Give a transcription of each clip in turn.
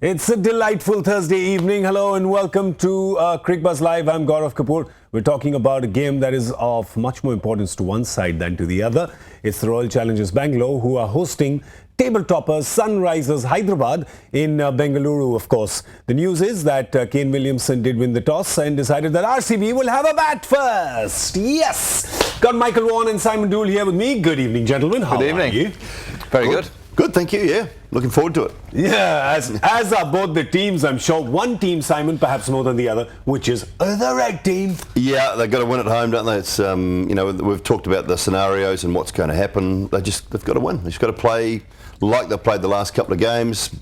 It's a delightful Thursday evening. Hello and welcome to Cricbuzz Live. I'm Gaurav Kapur. We're talking about a game that is of much more importance to one side than to the other. It's the Royal Challengers Bangalore who are hosting table toppers Sunrisers Hyderabad in Bengaluru, of course. The news is that Kane Williamson did win the toss and decided that RCB will have a bat first. Yes! Got Michael Vaughan and Simon Doull here with me. Good evening, gentlemen. How Good evening. Are you? Very good. Good, thank you. Yeah, looking forward to it. Yeah, as are both the teams, I'm sure. One team, Simon, perhaps more than the other, which is the Red team. Yeah, they've got to win at home, don't they? It's we've talked about the scenarios and what's going to happen. They've got to win. They've got to play like they've played the last couple of games.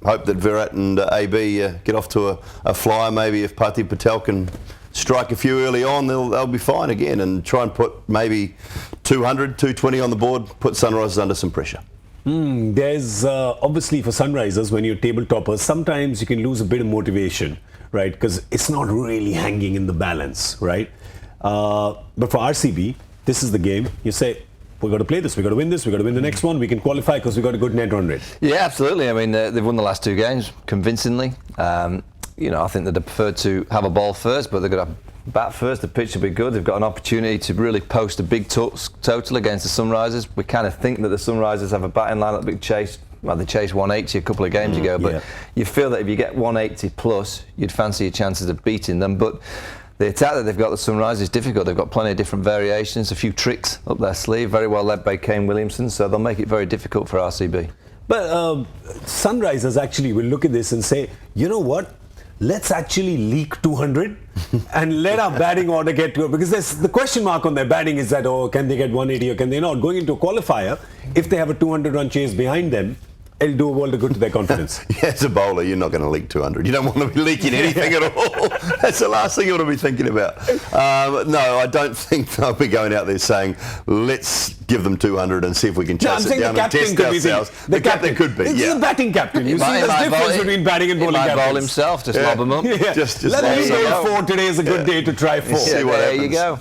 Hope that Virat and AB get off to a flyer. Maybe if Parthiv Patel can strike a few early on, they'll be fine again, and try and put maybe 200, 220 on the board. Put Sunrisers under some pressure. There's obviously for Sunrisers, when you're table toppers, sometimes you can lose a bit of motivation, right? Because it's not really hanging in the balance, right? But for RCB, this is the game. You say, we've got to play this, we've got to win this, we've got to win the next one, we can qualify because we've got a good net run rate. Yeah, absolutely. I mean, they've won the last two games convincingly. I think they'd prefer to have a ball first, but they've got to bat first. The pitch will be good. They've got an opportunity to really post a big total against the Sunrisers. We kind of think that the Sunrisers have a batting lineup. They chased 180 a couple of games ago, but you feel that if you get 180 plus, you'd fancy your chances of beating them. But the attack that they've got, the Sunrisers, is difficult. They've got plenty of different variations, a few tricks up their sleeve, very well led by Kane Williamson, so they'll make it very difficult for RCB. But Sunrisers actually will look at this and say, you know what? Let's actually leak 200 and let our batting order get to it, because there's the question mark on their batting is that, can they get 180 or can they not? Going into a qualifier, if they have a 200-run chase behind them, it'll do a world of good to their confidence. Yeah, as a bowler, you're not going to leak 200. You don't want to be leaking anything at all. That's the last thing you want to be thinking about. No, I don't think they'll be going out there saying, let's give them 200 and see if we can chase it down and test ourselves. The captain could be, It's the batting captain. You see, there's a difference between batting and bowling captains. He might bowl himself, just lob him up. Yeah. Just let me know 4 today is a good day to try 4. See what happens. There you go.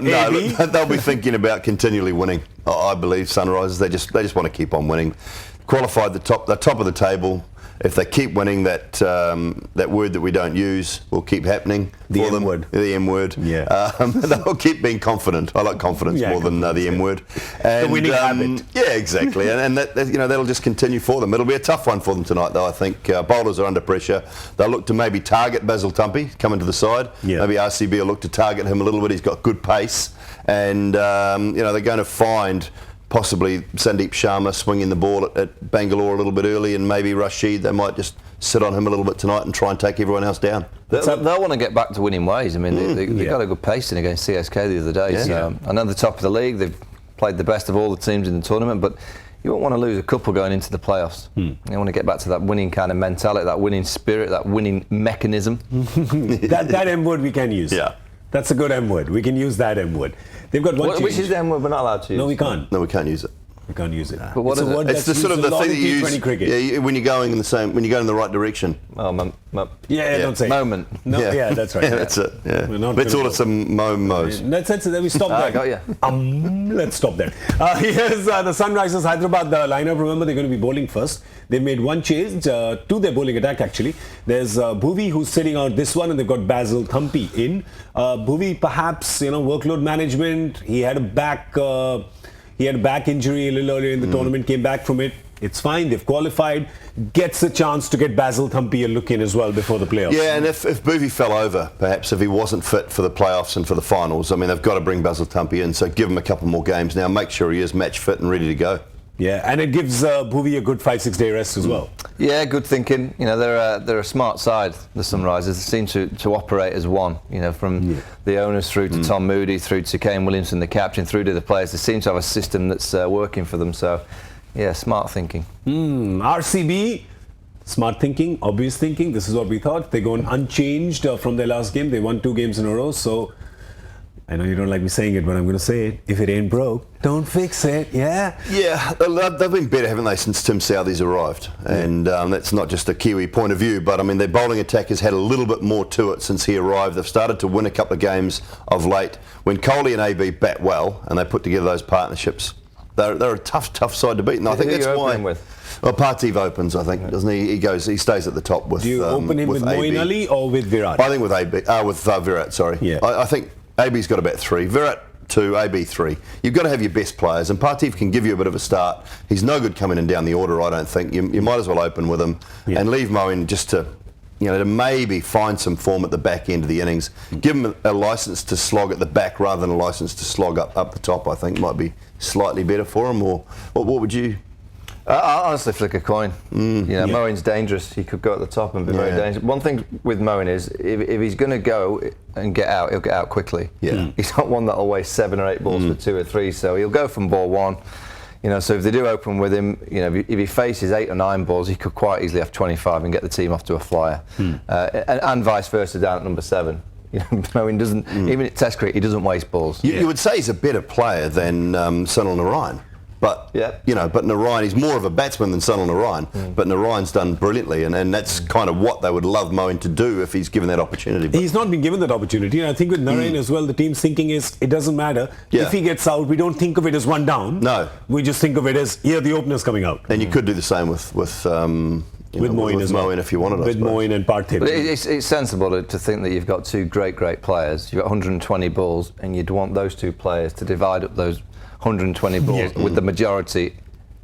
No, they'll be thinking about continually winning. I believe Sunrisers, they just want to keep on winning. Qualified the top of the table. If they keep winning, that word that we don't use will keep happening the for them. M-word. The M-word. Yeah. They'll keep being confident. I like confidence more than the M-word. The winning habit. Yeah, exactly. and that'll just continue for them. It'll be a tough one for them tonight, though. I think bowlers are under pressure. They'll look to maybe target Basil Tumpy coming to the side. Yeah. Maybe RCB will look to target him a little bit. He's got good pace, and they're going to find possibly Sandeep Sharma swinging the ball at Bangalore a little bit early, and maybe Rashid, they might just sit on him a little bit tonight and try and take everyone else down. They'll want to get back to winning ways. I mean, they got a good pacing against CSK the other day. Yeah. So I know the top of the league, they've played the best of all the teams in the tournament, but you won't want to lose a couple going into the playoffs. You want to get back to that winning kind of mentality, that winning spirit, that winning mechanism. that M-word we can use. Yeah. That's a good M-word. We can use that M-word. They've got one change. Which is the M-word we're not allowed to use? No, we can't. No, we can't use it. We can't use it. But what is it? It's the sort of the thing that you use cricket. when you're going in the right direction. Oh, don't say moment. No, yeah, that's right. Yeah, that's it. Yeah. Let's order some mo's. In that sense, that we stop there. I got you. Let's stop there. Here's the Sunrisers Hyderabad lineup. Remember, they're going to be bowling first. They made one change to their bowling attack, actually. There's Bhuvi, who's sitting out this one, and they've got Basil Thumpy in. Bhuvi, perhaps, workload management. He had a back injury a little earlier in the tournament, came back from it. It's fine, they've qualified. Gets a chance to get Basil Thumpy a look in as well before the playoffs. Yeah, and if Bhuvi fell over, perhaps if he wasn't fit for the playoffs and for the finals, I mean, they've got to bring Basil Thumpy in, so give him a couple more games now. Make sure he is match fit and ready to go. Yeah, and it gives Bhuvi a good 5-6 day rest as well. Yeah, good thinking. They're a smart side, the Sunrisers. They seem to operate as one. From the owners through to Tom Moody, through to Kane Williamson, the captain, through to the players. They seem to have a system that's working for them. So, yeah, smart thinking. RCB, smart thinking, obvious thinking. This is what we thought. They're going unchanged from their last game. They won 2 games in a row. So, I know you don't like me saying it, but I'm going to say it. If it ain't broke, don't fix it. Yeah? Yeah, they've been better, haven't they, since Tim Southee's arrived. And that's not just a Kiwi point of view, but I mean, their bowling attack has had a little bit more to it since he arrived. They've started to win a couple of games of late. When Kohli and AB bat well, and they put together those partnerships, They're a tough side to beat, and I think Who that's are you why. opening with? Well, Partiv opens, I think, doesn't he? He stays at the top with. Do you open him with Moeen AB. Ali or with Virat? I think with Virat. Sorry. Yeah. I think AB's got about 3. Virat 2, AB 3. You've got to have your best players, and Partiv can give you a bit of a start. He's no good coming in down the order, I don't think. You might as well open with him and leave Moeen just to maybe find some form at the back end of the innings. Give him a licence to slog at the back rather than a licence to slog up the top, I think might be slightly better for him. Or what would you? I'll honestly flick a coin. Moeen's dangerous. He could go at the top and be very dangerous. One thing with Moeen is if he's going to go and get out, he'll get out quickly. Yeah. He's not one that'll waste 7 or 8 balls for 2 or 3, so he'll go from ball 1. So if they do open with him, if he faces 8 or 9 balls, he could quite easily have 25 and get the team off to a flyer. And vice versa down at number 7. Moeen doesn't, even at Test cricket, he doesn't waste balls. You would say he's a better player than Sunil Narayan. But but Narayan, he's more of a batsman than Sunil Narayan. But Narayan's done brilliantly, and that's kind of what they would love Moeen to do if he's given that opportunity. But he's not been given that opportunity, and I think with Narayan as well, the team's thinking is it doesn't matter if he gets out. We don't think of it as one down. No, we just think of it as the opener's coming out. And you could do the same with Moeen as well. If you wanted, with Moeen and Parthiv. But it's sensible to think that you've got 2 great players. You've got 120 balls, and you'd want those 2 players to divide up those 120 balls with the majority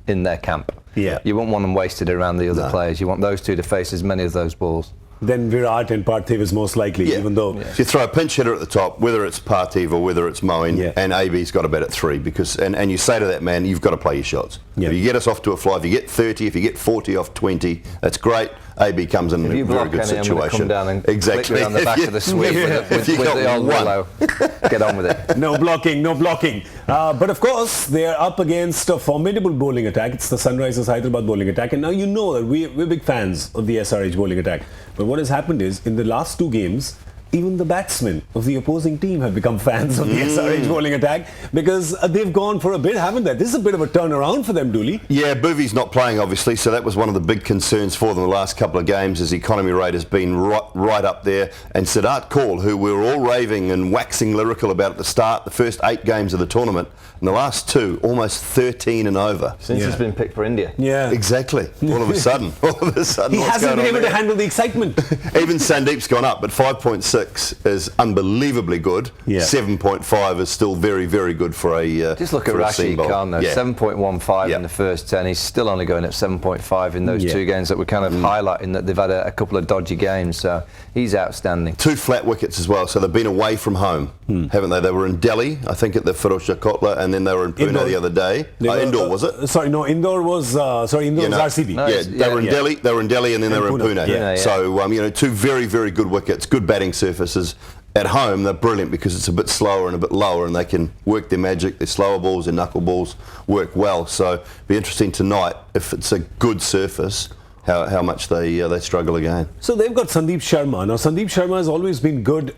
in their camp. Yeah. You won't want them wasted around the other players. You want those 2 to face as many of those balls. Then Virat and Parthiv is most likely, even though... So you throw a pinch hitter at the top, whether it's Parthiv or whether it's Moeen, and AB's got about at 3, because and you say to that man, you've got to play your shots. If you get us off to a fly, if you get 30, if you get 40 off 20, that's great. AB comes in a very good situation. Come down and exactly on the back of the sweep with the old willow. Get on with it. No blocking. But of course, they're up against a formidable bowling attack. It's the Sunrisers Hyderabad bowling attack. And now you know that we're big fans of the SRH bowling attack. But what has happened is, in the last 2 games, even the batsmen of the opposing team have become fans of the SRH bowling attack because they've gone for a bit, haven't they? This is a bit of a turnaround for them, Dooley. Yeah, Bhuvi's not playing, obviously, so that was one of the big concerns for them the last couple of games. His economy rate has been right up there. And Siddharth Kaul, who we were all raving and waxing lyrical about at the start, the first 8 games of the tournament, in the last 2, almost 13 and over. Since he's been picked for India. Yeah. Exactly. All of a sudden. He hasn't been able to handle the excitement. Even Sandeep's gone up, but 5.6 is unbelievably good. 7.5 is still very, very good for a just look at Rashid Khan though. 7.15 in the first 10. He's still only going at 7.5 in those 2 games that we're kind of highlighting that they've had a couple of dodgy games. So he's outstanding. 2 flat wickets as well. So they've been away from home, haven't they? They were in Delhi, I think, at the Firozshah Kotla, and then they were in Pune the other day. Indore, was it? Sorry, no. Indore was RCB. No, they were in Delhi. They were in Delhi, and then they were in Pune. So 2 very, very good wickets, good batting surfaces. At home, they're brilliant because it's a bit slower and a bit lower, and they can work their magic. Their slower balls, their knuckle balls work well. So it'll be interesting tonight if it's a good surface, how much they struggle again. So they've got Sandeep Sharma. Now Sandeep Sharma has always been good.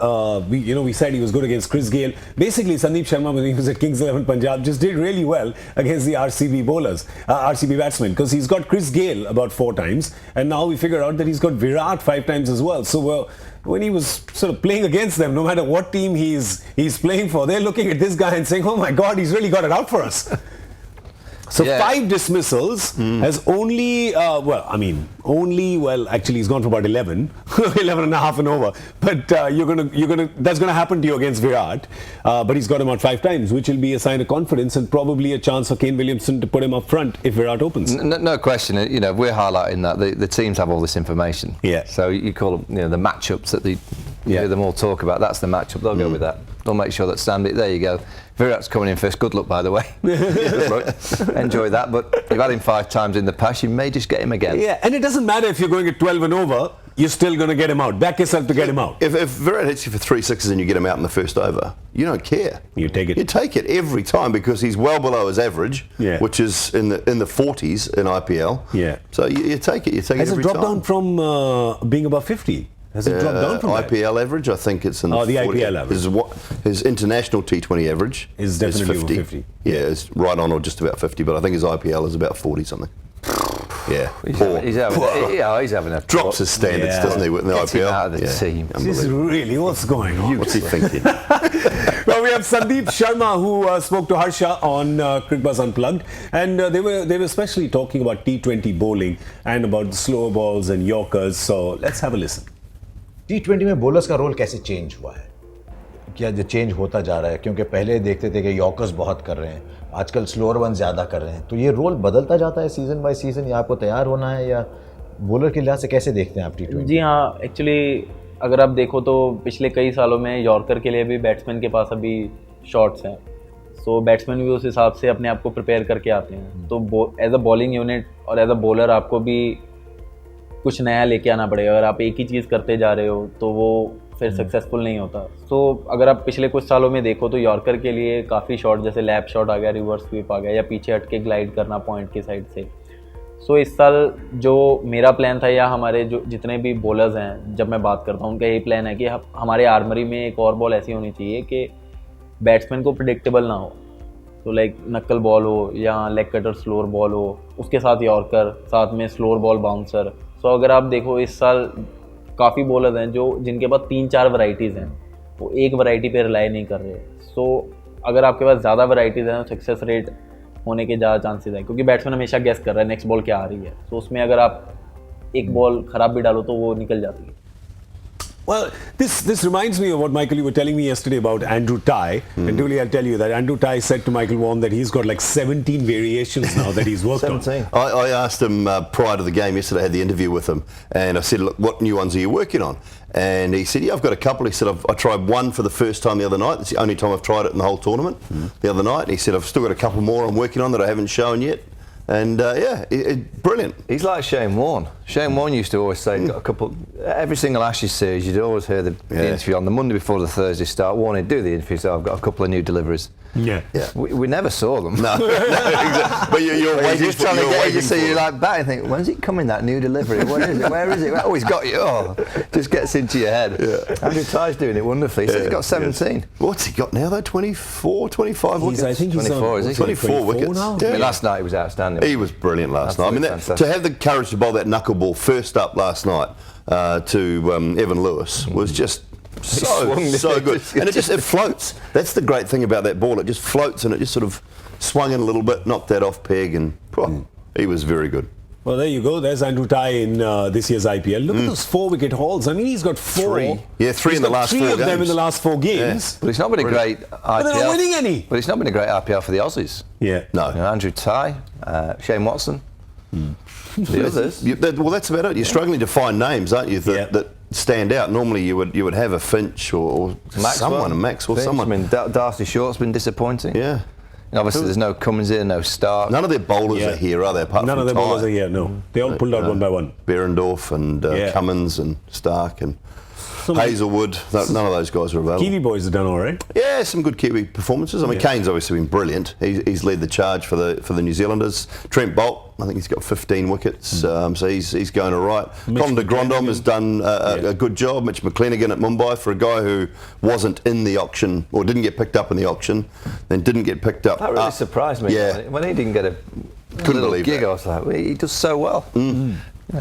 We said he was good against Chris Gayle. Basically, Sandeep Sharma, when he was at Kings 11 Punjab, just did really well against the RCB bowlers, RCB batsmen, because he's got Chris Gayle about 4 times, and now we figure out that he's got Virat 5 times as well. So when he was sort of playing against them, no matter what team he's playing for, they're looking at this guy and saying, "Oh my God, he's really got it out for us." So 5 dismissals has actually he's gone for about 11 and a half and over. But that's gonna happen to you against Virat. But he's got him out 5 times, which will be a sign of confidence and probably a chance for Kane Williamson to put him up front if Virat opens. No question. We're highlighting that the teams have all this information. Yeah. So you call them, the matchups that you hear them all talk about. That's the matchup. They'll go with that. They'll make sure that Sandeep. There you go. Virat's coming in first. Good luck, by the way. Good luck. Enjoy that. But you've had him 5 times in the past. You may just get him again. Yeah, and it doesn't matter if you're going at 12 and over. You're still going to get him out. Back yourself to get him out. If Virat hits you for 3 sixes and you get him out in the first over, you don't care. You take it. You take it every time because he's well below his average, which is in the 40s in IPL. Yeah. So you take it. You take it every time. Has it dropped down from being above 50? Has it dropped down from IPL average? I think it's in the 40. The IPL average. His international T20 average is definitely over 50. Yeah, it's right on or just about 50, but I think his IPL is about 40 something. Yeah, he's having a drops his standards, doesn't he, with the IPL? Out of the team. This is really what's going on. What's he thinking? Well, we have Sandeep Sharma who spoke to Harsha on Cricbuzz Unplugged, and they were especially talking about T20 bowling and about the slower balls and Yorkers. So let's have a listen. T20 में bowlers का role कैसे change हुआ है? क्या जो change होता जा रहा है? क्योंकि पहले देखते थे कि यॉर्कर्स बहुत कर रहे हैं, आजकल स्लोअर वन ज़्यादा कर रहे हैं, तो ये रोल बदलता जाता है सीजन बाय सीजन, या आपको तैयार होना है, या बॉलर के लिहाज से कैसे देखते हैं आप T20? जी हाँ, एक्चुअली अगर आप देखो तो पिछले कई सालों में यॉर्कर के लिए भी बैट्समैन के पास अभी शॉट्स हैं, सो बैट्समैन भी उस हिसाब से अपने आप को प्रिपेयर करके आते हैं। तो एज अ बॉलिंग यूनिट और एज अ बॉलर आपको भी कुछ नया लेके आना पड़ेगा। अगर आप एक ही चीज़ करते जा रहे हो तो वो फिर सक्सेसफुल नहीं होता। तो अगर आप पिछले कुछ सालों में देखो तो यॉर्कर के लिए काफ़ी शॉट, जैसे लैप शॉट आ गया, रिवर्स स्वीप आ गया, या पीछे हट के ग्लाइड करना पॉइंट की साइड से। सो इस साल जो मेरा प्लान था, या हमारे जो जितने भी बॉलर्स हैं, जब मैं बात करता हूँ, उनका यही प्लान है कि हमारे आर्मरी में एक और बॉल ऐसी होनी चाहिए कि बैट्समैन को प्रेडिक्टेबल ना हो। तो लाइक नक्कल बॉल हो या लेग कटर स्लोअर बॉल हो, उसके साथ यॉर्कर, साथ में स्लोअर बॉल बाउंसर। सो अगर आप देखो इस साल काफ़ी बॉलर्स हैं जो जिनके पास 3-4 वैरायटीज़ हैं, वो एक वैरायटी पे रिलाई नहीं कर रहे। सो अगर आपके पास ज़्यादा वैरायटीज़ हैं तो सक्सेस रेट होने के ज़्यादा चांसेस हैं, क्योंकि बैट्समैन हमेशा गेस कर रहा है नेक्स्ट बॉल क्या आ रही है। तो उसमें अगर आप एक बॉल ख़राब भी डालो तो वो निकल जाती है। Well, this reminds me of what, Michael, you were telling me yesterday about Andrew Tye. And Dooley, I'll tell you that Andrew Tye said to Michael Vaughan that he's got like 17 variations now that he's worked on. I asked him prior to the game yesterday, I had the interview with him, and I said, look, what new ones are you working on? And he said, yeah, I've got a couple. He said, I tried one for the first time the other night. It's the only time I've tried it in the whole tournament, the other night. He said, I've still got a couple more I'm working on that I haven't shown yet. And brilliant. He's like Shane Warne. Shane Warne used to always say, got a couple, every single Ashes series, you'd always hear the interview on the Monday before the Thursday start. Warne would do the interview, so I've got a couple of new deliveries. Yeah. We never saw them. No, exactly. But you're waiting just trying to get you, so for you're like back and think, when's it coming, that new delivery? What is it? Where is it? Oh, he's got you. Oh, just gets into your head. Yeah. Andrew Tye's doing it wonderfully. So he's got 17. Yes. What's he got now though? 24, 25 wickets? I think he's 24, is he? 24 wickets. Now? Yeah. I mean, last night he was outstanding. He was brilliant last night. I mean, Fantastic. to have the courage to bowl that knuckleball first up last night to Evan Lewis was just so good. And it floats. That's the great thing about that ball. It just floats, and it just sort of swung in a little bit, knocked that off peg, and he was very good. Well, there you go. There's Andrew Tye in this year's IPL. Look at those 4-wicket hauls. I mean, he's got 4. Three. Yeah, three in the last 4 games. 3 of them in the last 4 games. Yeah. But it's not been a great IPL. But they're not winning any. But it's not been a great IPL for the Aussies. Yeah. No. You know, Andrew Tye, Shane Watson. The others. Well, that's about it. You're struggling to find names, aren't you, that stand out. Normally you would have a Finch or someone, a Maxwell, someone. I mean, Darcy Short's been disappointing. Yeah. And obviously there's no Cummins here, no Stark. None of their bowlers are here, are they? Apart None from of their Tye. bowlers are here, no. They all pulled out one by one. Behrendorff and Cummins and Stark and Hazelwood. None of those guys are available. Kiwi boys have done all right. Yeah, some good Kiwi performances. I mean, Kane's obviously been brilliant. He's led the charge for the New Zealanders. Trent Boult, I think he's got 15 wickets, so he's going all right. Colin de Grandhomme has done a good job. Mitch McClenaghan at Mumbai, for a guy who wasn't in the auction or didn't get picked up in the auction, then didn't get picked up. That really surprised me. Yeah. When he didn't get a Couldn't little believe gig, that. I was like, well, he does so well.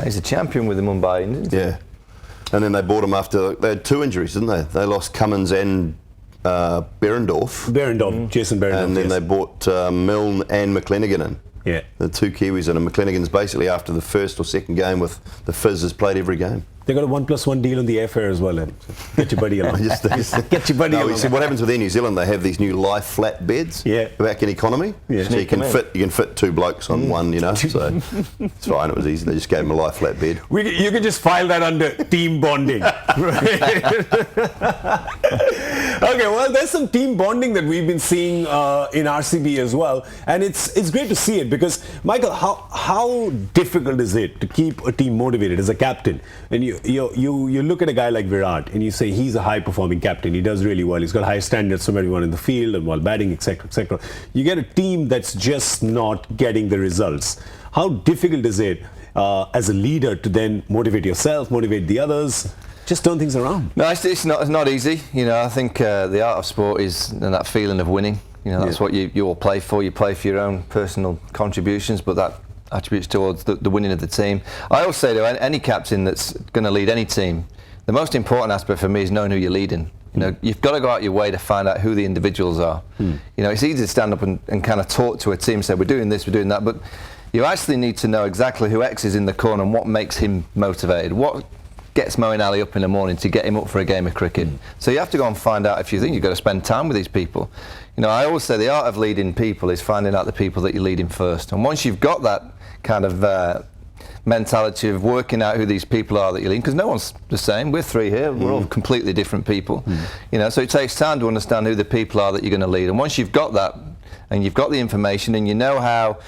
He's a champion with the Mumbai Indians. Yeah. And then they bought him after they had 2 injuries, didn't they? They lost Cummins and Behrendorff. Jason Behrendorff. And then they bought Milne and McClenaghan in. Yeah. The 2 Kiwis in, and McClenaghan's basically after the first or second game with the Fizz has played every game. They got a 1+1 deal on the airfare as well. Get your buddy along. Get your buddy No, along. he said what happens with Air New Zealand, they have these new life flat beds back in economy. Yeah. So you can fit 2 blokes on one, you know. So it's fine, it was easy. They just gave him a life flat bed. You can just file that under team bonding. Okay, well, there's some team bonding that we've been seeing in RCB as well, and it's great to see it because, Michael, how difficult is it to keep a team motivated as a captain? And you look at a guy like Virat and you say he's a high-performing captain. He does really well. He's got high standards from everyone in the field and while batting, etc., etc. You get a team that's just not getting the results. How difficult is it as a leader to then motivate yourself, motivate the others? Just turn things around. No, it's not easy. You know, I think the art of sport is that feeling of winning. You know, that's what you all play for. You play for your own personal contributions, but that attributes towards the winning of the team. I always say to any captain that's going to lead any team, the most important aspect for me is knowing who you're leading. You know, you've got to go out your way to find out who the individuals are. You know, it's easy to stand up and kind of talk to a team and say, we're doing this, we're doing that, but you actually need to know exactly who X is in the corner and what makes him motivated. What gets Moeen Ali up in the morning to get him up for a game of cricket. So you have to go and find out if you think you've got to spend time with these people. You know, I always say the art of leading people is finding out the people that you're leading first. And once you've got that kind of mentality of working out who these people are that you're leading, because no one's the same. We're three here. We're all completely different people. You know, so it takes time to understand who the people are that you're going to lead. And once you've got that, and you've got the information, and you know how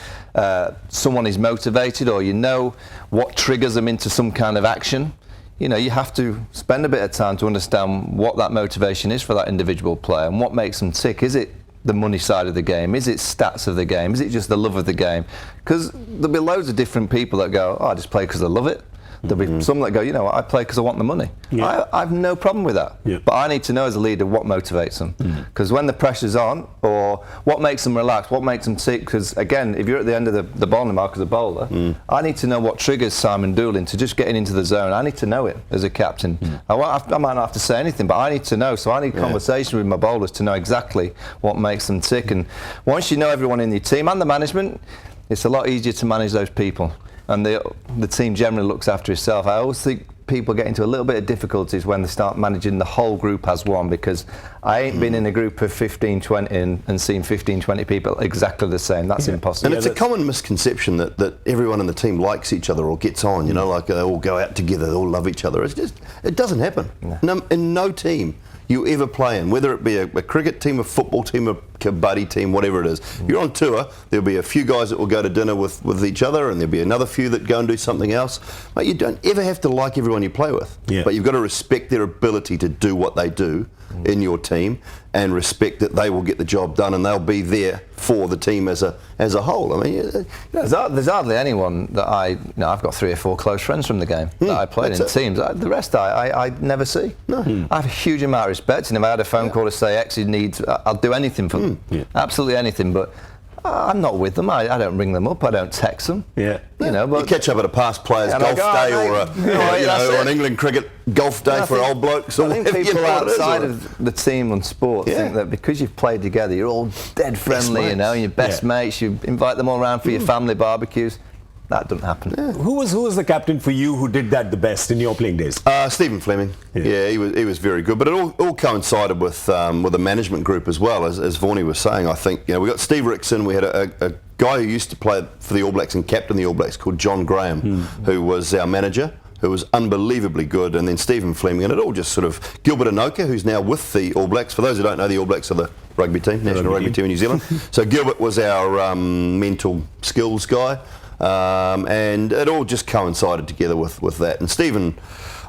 someone is motivated, or you know what triggers them into some kind of action, you know, you have to spend a bit of time to understand what that motivation is for that individual player and what makes them tick. Is it the money side of the game? Is it stats of the game? Is it just the love of the game? Because there'll be loads of different people that go, oh, I just play because I love it. There'll be some that go, you know what, I play because I want the money. I have no problem with that. But I need to know as a leader what motivates them. Because when the pressure's on, or what makes them relax, what makes them tick, because again, if you're at the end of the bowling mark as a bowler, I need to know what triggers Simon Doull into just getting into the zone. I need to know it as a captain. I might not have to say anything, but I need to know. So I need conversation with my bowlers to know exactly what makes them tick. And once you know everyone in your team and the management, it's a lot easier to manage those people. And the team generally looks after itself. I always think people get into a little bit of difficulties when they start managing the whole group as one, because I ain't been in a group of 15, 20 and seen 15, 20 people exactly the same. That's impossible. And it's a common misconception that everyone in the team likes each other or gets on, you know, like they all go out together, they all love each other. It's just, it doesn't happen. No, in no team you ever play in, whether it be a cricket team, a football team, a kabaddi team, whatever it is. You're on tour, there'll be a few guys that will go to dinner with each other, and there'll be another few that go and do something else. But you don't ever have to like everyone you play with. But you've got to respect their ability to do what they do in your team, and respect that they will get the job done and they'll be there for the team as a whole. I mean, there's hardly anyone that I've got 3 or 4 close friends from the game that I played in teams. The rest I never see. I have a huge amount of respect, and if I had a phone call to say X needs, I'll do anything for them, absolutely anything. But I'm not with them. I don't ring them up. I don't text them. You know, but you catch up at a past players golf day or an England cricket golf day for old blokes. I think people outside of the team and sport think that because you've played together, you're all dead friendly, you know, and you're best mates. You invite them all around for your family barbecues. That doesn't happen. Who was the captain for you who did that the best in your playing days? Stephen Fleming. He was very good, but it all coincided with the management group as well, as Vaughnie was saying. I think, you know, we got Steve Rickson. We had a guy who used to play for the All Blacks and captain the All Blacks called John Graham, who was our manager, who was unbelievably good, and then Stephen Fleming, and it all just sort of Gilbert Anoka, who's now with the All Blacks. For those who don't know, the All Blacks are the rugby team, national rugby team in New Zealand. So Gilbert was our mental skills guy. And it all just coincided together with that. And Stephen,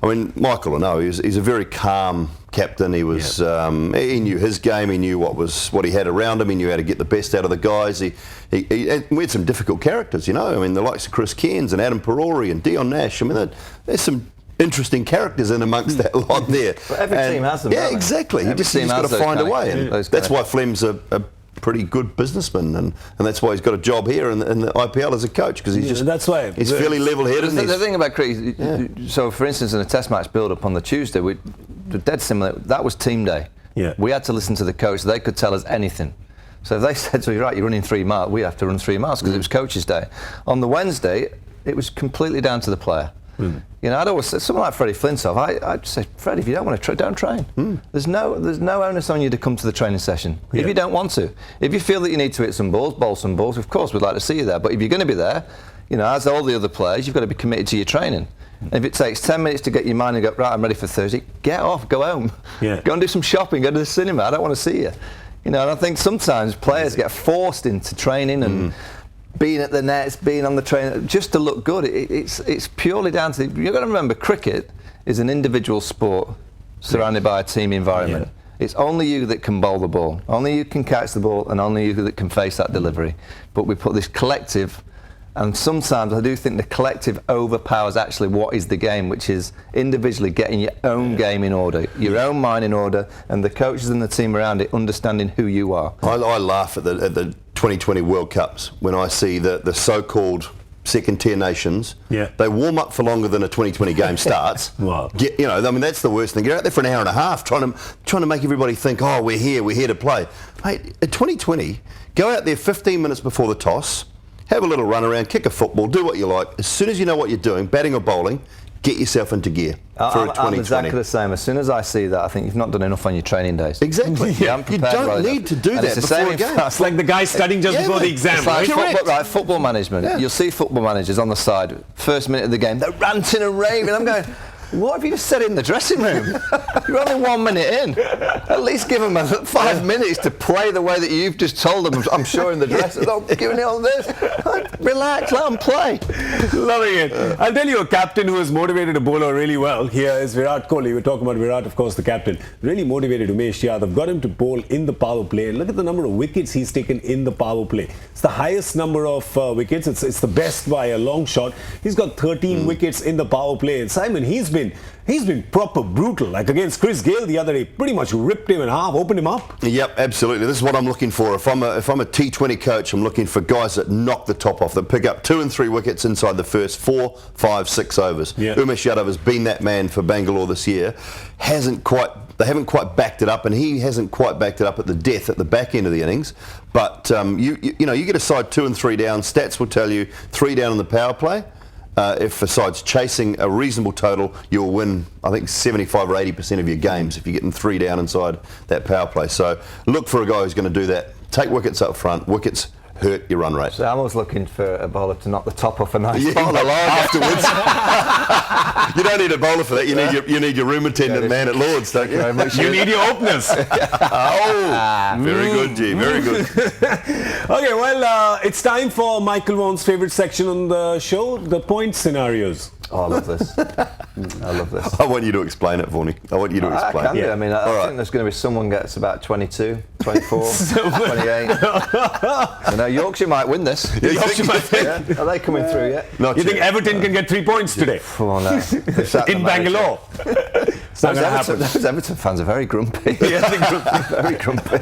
I mean, Michael will know, he's a very calm captain. He was he knew his game. He knew what he had around him. He knew how to get the best out of the guys. We had some difficult characters, you know. I mean, the likes of Chris Cairns and Adam Perori and Dion Nash. I mean, there's some interesting characters in amongst that lot there. But every team has them. Yeah, exactly. He's got to find a way. And that's why Flem's a pretty good businessman, and that's why he's got a job here in the IPL as a coach, because he's that's why he's fairly level-headed. The thing about cricket, so for instance, in a Test match build-up on the Tuesday, we're dead similar. That was team day. We had to listen to the coach. They could tell us anything. So if they said to me, right, you're running 3 miles, we have to run 3 miles because it was coach's day. On the Wednesday, it was completely down to the player. You know, I'd always say, someone like Freddie Flintoff, I'd say, Freddie, if you don't want to don't train. There's no onus on you to come to the training session if you don't want to. If you feel that you need to hit some balls, bowl some balls, of course we'd like to see you there. But if you're going to be there, you know, as all the other players, you've got to be committed to your training. And if it takes 10 minutes to get your mind and go, right, I'm ready for Thursday, get off, go home. Go and do some shopping, go to the cinema. I don't want to see you. You know, and I think sometimes players get forced into training and being at the nets, being on the train, just to look good. It's purely down to you've got to remember, cricket is an individual sport surrounded by a team environment. It's only you that can bowl the ball, only you can catch the ball, and only you that can face that delivery. But we put this collective, and sometimes I do think the collective overpowers actually what is the game, which is individually getting your own game in order, your own mind in order, and the coaches and the team around it understanding who you are. I laugh at the 2020 World Cups when I see the so-called second-tier nations. Yeah. They warm up for longer than a 2020 game starts. Wow. That's the worst thing. Get out there for an hour and a half trying to make everybody think, oh, we're here to play. Mate, at 2020, go out there 15 minutes before the toss, have a little run around, kick a football, do what you like. As soon as you know what you're doing, batting or bowling, get yourself into gear for a 2020. I'm exactly the same. As soon as I see that, I think you've not done enough on your training days. Exactly. You don't need to do that before a game. It's like the guy studying just before the exam, It's like right? football management. Yeah. You'll see football managers on the side, first minute of the game, they're ranting and raving. I'm going, what have you just said in the dressing room? You're only 1 minute in. At least give them 5 minutes to play the way that you've just told them. I'm sure in the dressing room, giving it all this. Relax, let them play. Loving it. I'll tell you a captain who has motivated a bowler really well. Here is Virat Kohli. We're talking about Virat, of course, the captain. Really motivated Umesh Yadav. Got him to bowl in the power play. And look at the number of wickets he's taken in the power play. It's the highest number of wickets. It's the best by a long shot. He's got 13 wickets in the power play. And Simon, he's been proper brutal. Like against Chris Gayle the other day, pretty much ripped him in half, opened him up. Yep, absolutely. This is what I'm looking for. If I'm a T20 coach, I'm looking for guys that knock the top off, that pick up 2 and 3 wickets inside the first 4, 5, 6 overs. Yeah. Umesh Yadav has been that man for Bangalore this year. They haven't quite backed it up, and he hasn't quite backed it up at the death at the back end of the innings. But you get a side 2 and 3 down. Stats will tell you 3 down in the power play. If a side's chasing a reasonable total, you'll win, I think, 75 or 80% of your games if you're getting 3 down inside that power play. So look for a guy who's going to do that. Take wickets up front. Wickets hurt your run rate. So I'm always looking for a bowler to knock the top off a nice Bowler afterwards. You don't need a bowler for that. You need your room attendant man at Lord's, don't you? You need your openers. Very good, G. Very good. Okay, well, it's time for Michael Vaughan's favourite section on the show, the point scenarios. Oh, I love this. I love this. I want you to explain it, Vaughnie. I want you to explain I can it. do. I mean, I think there's going to be someone gets about 22, 24, 28. Yorkshire might win this. Yorkshire might win. Yeah. Are they coming through yet? You think Everton can get 3 points today? Oh, no. In Bangalore? It's not going to happen. Those Everton fans are very grumpy. Yeah, very grumpy.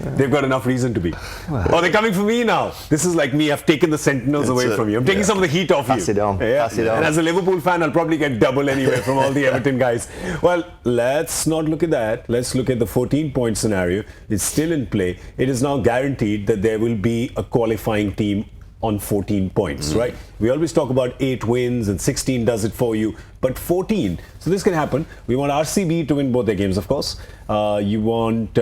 They've got enough reason to be. Oh, they're coming for me now. This is like me. I've taken the Sentinels away from you. I'm taking some of the heat off Pass you. it on. Pass it on. And as a Liverpool fan, I'll probably get double anyway from all the Everton guys. Well, let's not look at that. Let's look at the 14-point scenario. It's still in play. It is now guaranteed that there will be a qualifying team on 14 points, right? We always talk about 8 wins and 16 does it for you, but 14. So this can happen. We want RCB to win both their games, of course. You want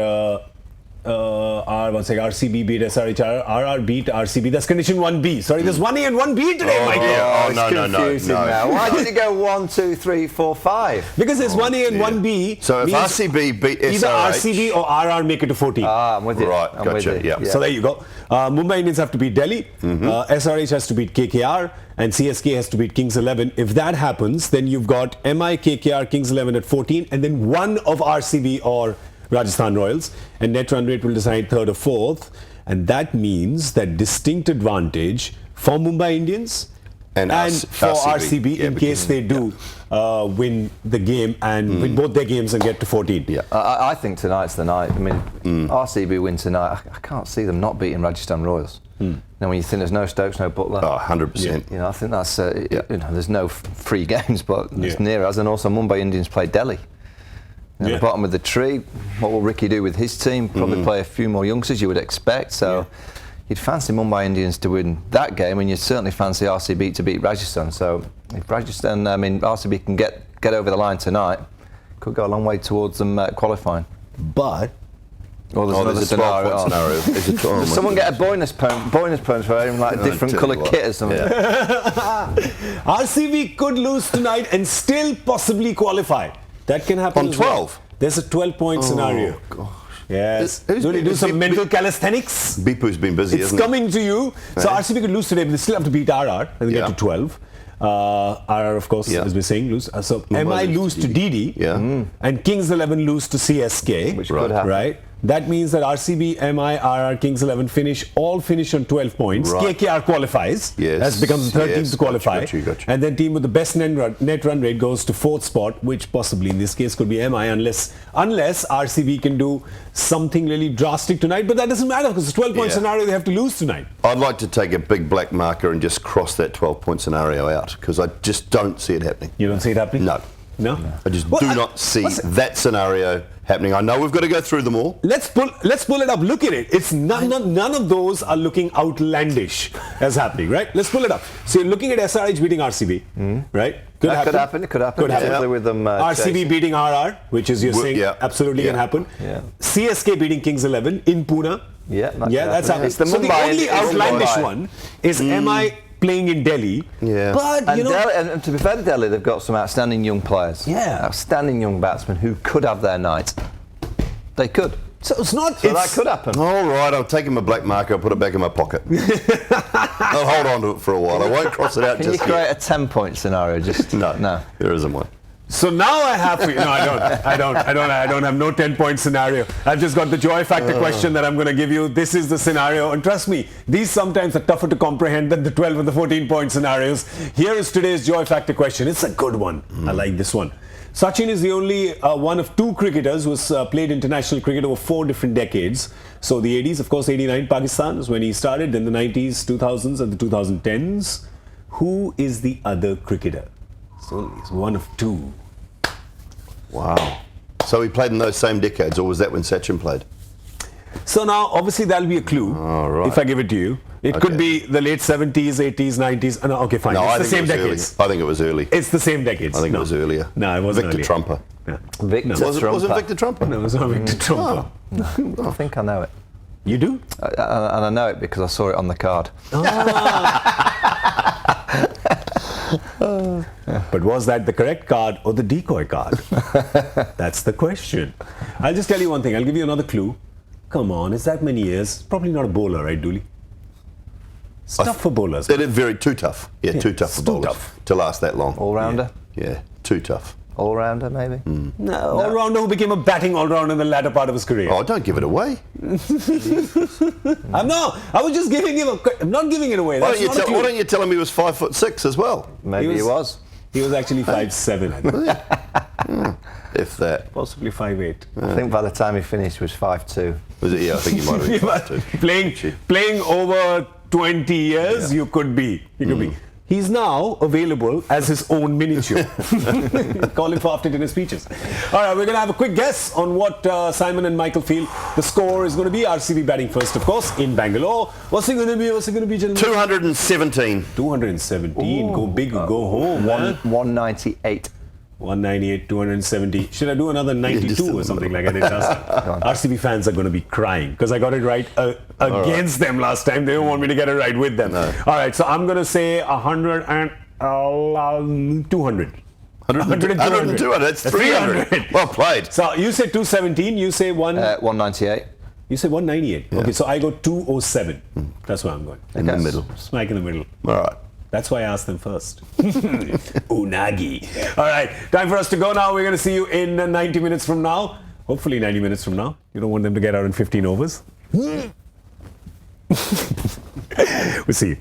RCB beat SRH, RR beat RCB. That's condition 1B. Sorry, there's 1A and 1B today, Michael. No. Why did it go 1, 2, 3, 4, 5? Because there's 1A and 1B. So if RCB beat SRH, either RCB or RR make it to 14. I'm with you. Right, I'm gotcha. with you. Yeah. So there you go. Mumbai Indians have to beat Delhi. SRH has to beat KKR. And CSK has to beat Kings 11. If that happens, then you've got MI, KKR, Kings 11 at 14. And then one of RCB or Rajasthan Royals, and net run rate will decide 3rd or 4th, and that means that distinct advantage for Mumbai Indians and for RCB in case they do win the game and win both their games and get to 14. Yeah, I think tonight's the night. I mean, RCB win tonight. I can't see them not beating Rajasthan Royals. Now, when you think there's no Stokes, no Butler. 100%. You know, I think that's there's no free games, but it's near us. And also, Mumbai Indians play Delhi. At the bottom of the tree, what will Ricky do with his team? Probably play a few more youngsters, you would expect. So you'd fancy Mumbai Indians to win that game, and you'd certainly fancy RCB to beat Rajasthan. So if RCB can get over the line tonight, could go a long way towards them qualifying. But there's a 12-point scenario. Does someone get a bonus points for having like a different coloured kit or something? RCB could lose tonight and still possibly qualify. That can happen on 12. There's a 12-point scenario. Gosh. Yes. Do some mental calisthenics? Bipu's been busy, It's coming to you. So RCB could lose today, but they still have to beat RR and they get to 12. RR, of course, as we're saying, lose. So MI lose to DD. And Kings 11 lose to CSK. Which could happen. Right? That means that RCB, MI, RR, Kings 11 all finish on 12 points. Right. KKR qualifies. Yes. Has become the third team to qualify. Got you. And then team with the best net run rate goes to fourth spot, which possibly in this case could be MI unless RCB can do something really drastic tonight. But that doesn't matter because it's a 12-point scenario. They have to lose tonight. I'd like to take a big black marker and just cross that 12-point scenario out because I just don't see it happening. You don't see it happening? No. No? I just do not see that scenario happening. I know we've got to go through them all. Let's pull it up. Look at it. It's none of those are looking outlandish as happening, right? Let's pull it up. So you're looking at SRH beating RCB, right? Could happen. It could happen. Especially with them. RCB beating RR, which is you're saying absolutely can happen. Yeah. CSK beating Kings 11 in Pune. Yeah, that's happening. It's the so the only outlandish one is MI playing in Delhi. Yeah. But and to be fair to Delhi, they've got some outstanding young players. Yeah. Outstanding young batsmen who could have their night. They could. So it's not. So that could happen. All right, I'll take my black marker, I'll put it back in my pocket. I'll hold on to it for a while. I won't cross it out Can just you create yet. a 10-point scenario? Just No, there isn't one. So now I have to. No, I don't have no 10-point scenario. I've just got the joy factor question that I'm going to give you. This is the scenario, and trust me, these sometimes are tougher to comprehend than the 12 and the 14-point scenarios. Here is today's joy factor question. It's a good one. I like this one. Sachin is the only one of two cricketers who has played international cricket over 4 different decades. So the 80s, of course, 89 Pakistan is when he started, then the 90s, 2000s, and the 2010s. Who is the other cricketer? So he's one of 2. Wow. So he played in those same decades, or was that when Sachin played? So now, obviously, that'll be a clue right. if I give it to you. It could be the late 70s, 80s, 90s. No, okay, fine. No, It's I the think same it was decades. early. I think it was early. It's the same decades. I think it was earlier. No, it wasn't Victor earlier. Trumper. No. Victor Trumper. Was it Victor Trumper? No, it was not Victor Trumper. I think I know it. You do? And I know it because I saw it on the card. But was that the correct card or the decoy card? That's the question. I'll just tell you one thing. I'll give you another clue. Come on, it's that many years. Probably not a bowler, right, Dooley? It's tough for bowlers. They're very too tough. Yeah, too tough for too bowlers tough. to last that long. All-rounder? Yeah, too tough. All-rounder, maybe? No, all-rounder who became a batting all-rounder in the latter part of his career. Oh, don't give it away. I'm not. I was just giving him I'm not giving it away. Why That's not a clue. don't you tell him he was 5'6" as well? Maybe he was. He was actually 5'7", I think. If that. Possibly 5'8". I think by the time he finished, he was 5'2". Was it? Yeah, I think he might have been 5'2". Playing over 20 years, you could be. He's now available as his own miniature. Call him for after-dinner speeches. All right, we're going to have a quick guess on what Simon and Michael feel the score is going to be. RCB batting first, of course, in Bangalore. What's it going to be, gentlemen? 217. 217. Go big or go home. 198. 198, 270. Should I do another 92 or something like I did last time? RCB fans are going to be crying because I got it right against them last time. They don't want me to get it right with them. No. All right, so I'm going to say 100 and 200. 102. That's 300. Well played. So you say 217. You say 198. You say 198. Yeah. Okay, so I go 207. That's where I'm going. In the middle. Smack in the middle. All right. That's why I asked them first. Unagi. All right, time for us to go now. We're going to see you in 90 minutes from now. Hopefully 90 minutes from now. You don't want them to get out in 15 overs. We'll see you.